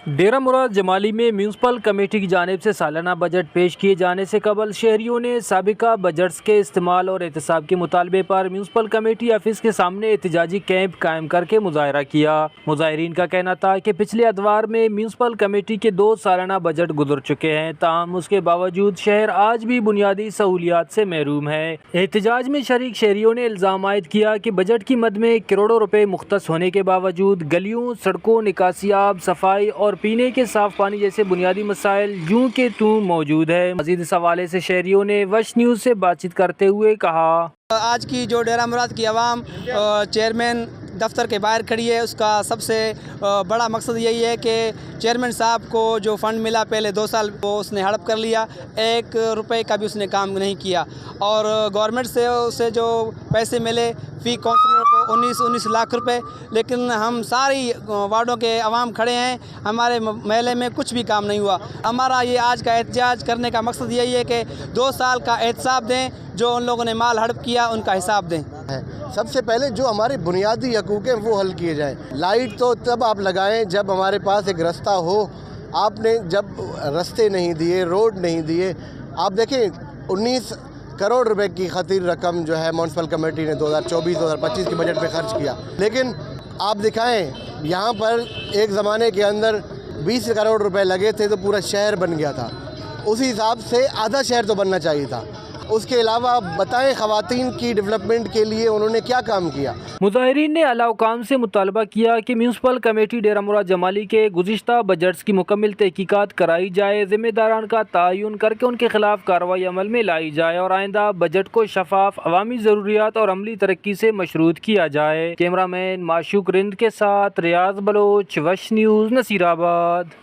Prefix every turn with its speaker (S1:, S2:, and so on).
S1: ڈیرہ مراد جمالی میں municipal committee کی جانب سے سالانہ بجٹ پیش کیے جانے سے قبل شہریوں نے سابقہ بجٹس کے استعمال اور احتساب کے مطالبے پر میونسپل کمیٹی آفس کے سامنے احتجاجی کیمپ قائم کر کے مظاہرہ کیا۔ مظاہرین کا کہنا تھا کہ پچھلے اتوار میں میونسپل کمیٹی کے 2 سالانہ بجٹ گزر چکے ہیں، تاہم اس کے باوجود شہر آج بھی بنیادی سہولیات سے محروم ہے۔ احتجاج میں شریک شہریوں نے الزام عائد کیا کہ بجٹ کی مد میں کروڑوں روپے مختص ہونے کے باوجود گلیوں، سڑکوں، نکاسی آب، صفائی اور پینے کے صاف پانی جیسے بنیادی مسائل یوں کے توں موجود ہے۔ مزید اس حوالے سے شہریوں نے وش نیوز سے بات چیت کرتے ہوئے کہا،
S2: آج کی جو ڈیرہ مراد کی عوام چیئرمین دفتر کے باہر کھڑی ہے، اس کا سب سے بڑا مقصد یہی ہے کہ چیئرمین صاحب کو جو فنڈ ملا پہلے 2 سال وہ اس نے ہڑپ کر لیا، 1 روپے کا بھی اس نے کام نہیں کیا، اور گورنمنٹ سے اسے جو پیسے ملے فی کونسلر کو 19 لاکھ روپے، لیکن ہم ساری وارڈوں کے عوام کھڑے ہیں، ہمارے محلے میں کچھ بھی کام نہیں ہوا۔ ہمارا یہ آج کا احتجاج کرنے کا مقصد یہی ہے کہ 2 سال کا احتساب دیں، جو ان لوگوں نے مال ہڑپ کیا ان کا حساب دیں۔
S3: سب سے پہلے جو ہمارے بنیادی حقوق ہیں وہ حل کیے جائیں۔ لائٹ تو تب آپ لگائیں جب ہمارے پاس ایک رستہ ہو، آپ نے جب رستے نہیں دیے، روڈ نہیں دیے۔ آپ دیکھیں 19 کروڑ روپے کی خطیر رقم جو ہے میونسپل کمیٹی نے 2024-2025 کے بجٹ میں خرچ کیا، لیکن آپ دکھائیں یہاں پر ایک زمانے کے اندر 20 کروڑ روپے لگے تھے تو پورا شہر بن گیا تھا، اسی حساب سے آدھا شہر تو بننا چاہیے تھا۔ اس کے علاوہ بتائیں خواتین کی ڈیولپمنٹ کے لیے انہوں نے کیا کام کیا۔
S1: مظاہرین نے اعلیٰ حکام سے مطالبہ کیا کہ میونسپل کمیٹی ڈیرہ مراد جمالی کے گزشتہ بجٹس کی مکمل تحقیقات کرائی جائے، ذمہ داران کا تعین کر کے ان کے خلاف کارروائی عمل میں لائی جائے اور آئندہ بجٹ کو شفاف، عوامی ضروریات اور عملی ترقی سے مشروط کیا جائے۔ کیمرہ مین معشوق رند کے ساتھ ریاض بلوچ، وش نیوز، نصیر آباد۔